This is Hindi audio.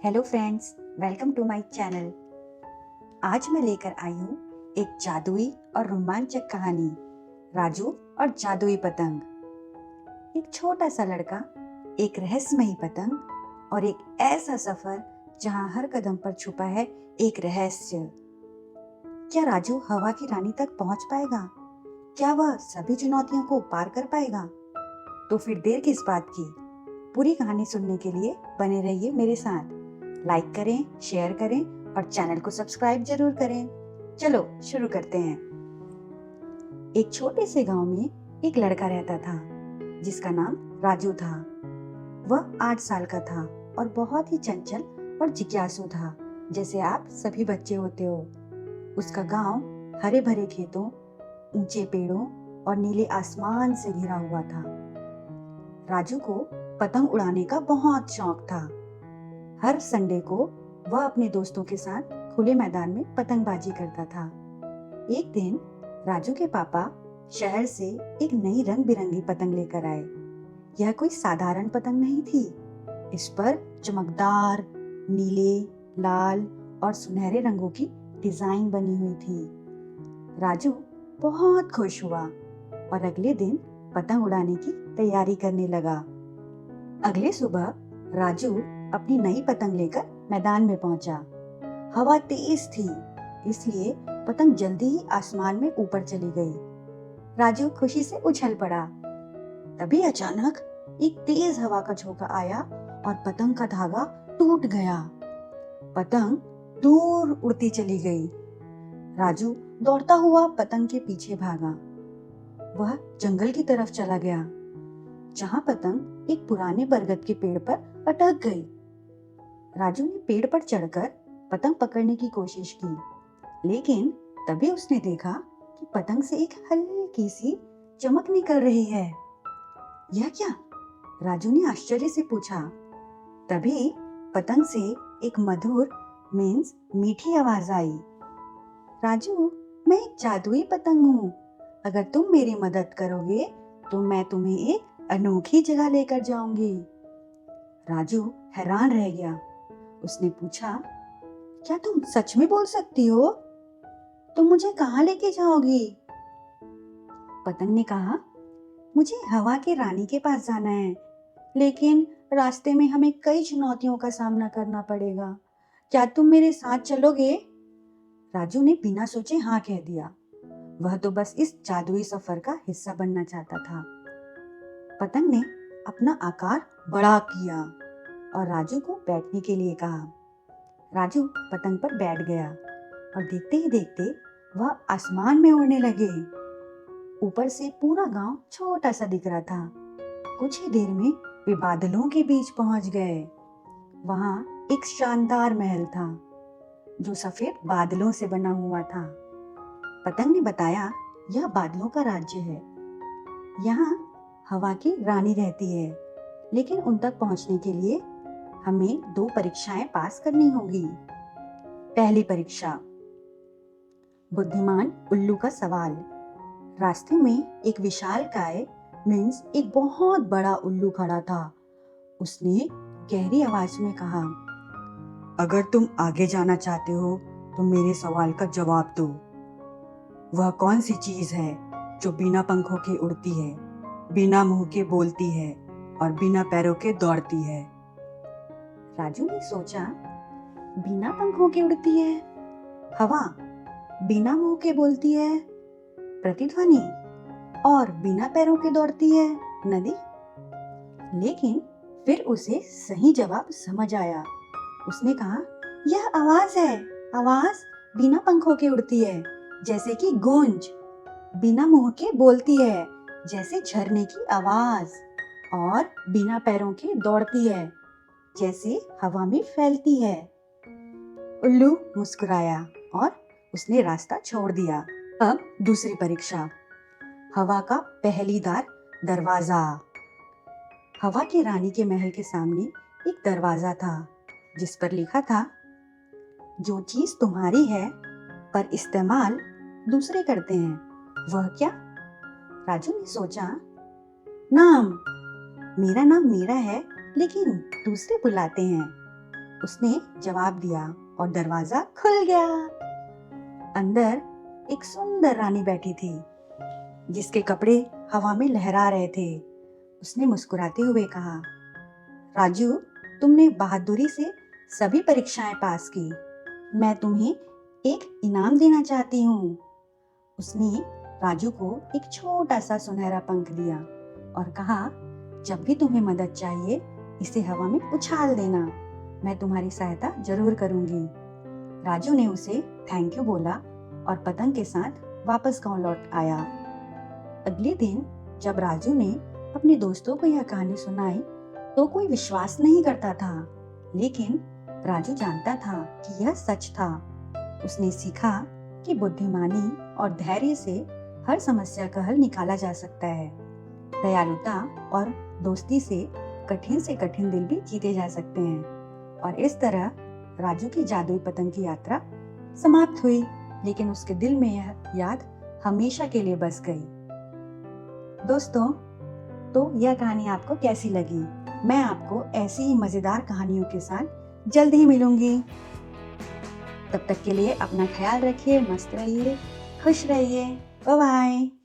Hello friends, welcome to my channel. आज मैं लेकर आई हूँ एक जादुई और रोमांचक कहानी, राजू और जादुई पतंग। एक छोटा सा लड़का, एक रहस्यमयी पतंग और एक ऐसा सफर जहाँ हर कदम पर छुपा है एक रहस्य। क्या राजू हवा की रानी तक पहुँच पाएगा? क्या वह सभी चुनौतियों को पार कर पाएगा? तो फिर देर किस बात की? पूरी कहानी सुनने के लिए बने रहिए मेरे साथ। लाइक करें, शेयर करें और चैनल को सब्सक्राइब जरूर करें। चलो शुरू करते हैं। एक छोटे से गांव में एक लड़का रहता था जिसका नाम राजू था। वह 8 साल का था और बहुत ही चंचल और जिज्ञासु था, जैसे आप सभी बच्चे होते हो। उसका गांव हरे भरे खेतों, ऊंचे पेड़ों और नीले आसमान से घिरा हुआ था। राजू को पतंग उड़ाने का बहुत शौक था। हर संडे को वह अपने दोस्तों के साथ खुले मैदान में पतंगबाजी करता था। एक दिन राजू के पापा शहर से एक नई रंग बिरंगी पतंग लेकर आए। यह कोई साधारण पतंग नहीं थी। इस पर चमकदार नीले, लाल और सुनहरे रंगों की डिजाइन बनी हुई थी। राजू बहुत खुश हुआ और अगले दिन पतंग उड़ाने की तैयारी करने लगा। अगले सुबह राजू अपनी नई पतंग लेकर मैदान में पहुंचा। हवा तेज थी, इसलिए पतंग जल्दी ही आसमान में ऊपर चली गई। राजू खुशी से उछल पड़ा। तभी अचानक एक तेज हवा का झोंका आया और पतंग का धागा टूट गया। पतंग दूर उड़ती चली गई। राजू दौड़ता हुआ पतंग के पीछे भागा। वह जंगल की तरफ चला गया, जहां पतंग एक पुराने बरगद के पेड़ पर अटक गई। राजू ने पेड़ पर चढ़कर पतंग पकड़ने की कोशिश की, लेकिन तभी उसने देखा कि पतंग से एक हल्की सी चमक निकल रही है। यह क्या? राजू ने आश्चर्य से पूछा। तभी पतंग से एक मधुर मीठी आवाज आई। राजू, मैं एक जादुई पतंग हूँ। अगर तुम मेरी मदद करोगे तो मैं तुम्हें एक अनोखी जगह लेकर जाऊंगी। राजू हैरान रह गया। उसने पूछा, क्या तुम सच में बोल सकती हो? तुम मुझे कहाँ लेके जाओगी? पतंग ने कहा, मुझे हवा की रानी के पास जाना है, लेकिन रास्ते में हमें कई चुनौतियों का सामना करना पड़ेगा। क्या तुम मेरे साथ चलोगे? राजू ने बिना सोचे हाँ कह दिया। वह तो बस इस जादुई सफर का हिस्सा बनना चाहता था। पतंग ने अपना आकार बड़ा किया और राजू को बैठने के लिए कहा। राजू पतंग पर बैठ गया और देखते ही देखते वह आसमान में उड़ने लगे। ऊपर से पूरा गांव छोटा सा दिख रहा था। कुछ ही देर में वे बादलों के बीच पहुंच गए। वहां एक शानदार महल था जो सफेद बादलों से बना हुआ था। पतंग ने बताया, यह बादलों का राज्य है। यहाँ हवा की रानी रहती है, लेकिन उन तक पहुंचने के लिए हमें 2 परीक्षाएं पास करनी होगी। पहली परीक्षा, बुद्धिमान उल्लू का सवाल। रास्ते में एक विशालकाय एक बहुत बड़ा उल्लू खड़ा था। उसने गहरी आवाज में कहा, अगर तुम आगे जाना चाहते हो तो मेरे सवाल का जवाब दो। वह कौन सी चीज है जो बिना पंखों के उड़ती है, बिना मुंह के बोलती है और बिना पैरों के दौड़ती है? राजू ने सोचा, बिना पंखों के उड़ती है हवा, बिना मुंह के बोलती है प्रतिध्वनि और बिना पैरों के दौड़ती है नदी। लेकिन फिर उसे सही जवाब समझ आया। उसने कहा, यह आवाज है। आवाज बिना पंखों के उड़ती है, जैसे कि गूंज, बिना मुंह के बोलती है, जैसे झरने की आवाज, और बिना पैरों के दौड़ती है, जैसे हवा में फैलती है। उल्लू मुस्कुराया और उसने रास्ता छोड़ दिया। अब दूसरी परीक्षा, हवा का पहलीदार दरवाजा। हवा की रानी के महल के सामने एक दरवाजा था, जिस पर लिखा था, जो चीज तुम्हारी है पर इस्तेमाल दूसरे करते हैं, वह क्या? राजू ने सोचा, नाम, मेरा नाम मीरा है, लेकिन दूसरे बुलाते हैं उसने जवाब दिया और दरवाजा खुल गया। अंदर एक सुंदर रानी बैठी थी जिसके कपड़े हवा में लहरा रहे थे। उसने मुस्कुराते हुए कहा, राजू, तुमने बहादुरी से सभी परीक्षाएं पास की। मैं तुम्हें एक इनाम देना चाहती हूँ। उसने राजू को एक छोटा सा सुनहरा पंख दिया और कहा, जब भी तुम्हें मदद चाहिए इसे हवा में उछाल देना, मैं तुम्हारी सहायता जरूर करूंगी। राजू ने उसे थैंक यू बोला और पतंग के साथ वापस गांव लौट आया। अगले दिन जब राजू ने अपने दोस्तों को यह कहानी सुनाई तो कोई विश्वास नहीं करता था, लेकिन राजू जानता था कि यह सच था। उसने सीखा कि बुद्धिमानी और धैर्य से हर समस्या का हल निकाला जा सकता है। दयालुता और दोस्ती से कठिन दिल भी जीते जा सकते हैं। और इस तरह राजू की जादुई पतंग की यात्रा समाप्त हुई, लेकिन उसके दिल में यह याद हमेशा के लिए बस गई। दोस्तों, तो यह कहानी आपको कैसी लगी? मैं आपको ऐसी ही मजेदार कहानियों के साथ जल्द ही मिलूंगी। तब तक के लिए अपना ख्याल रखिए, मस्त रहिए, खुश रहिए। Bye bye.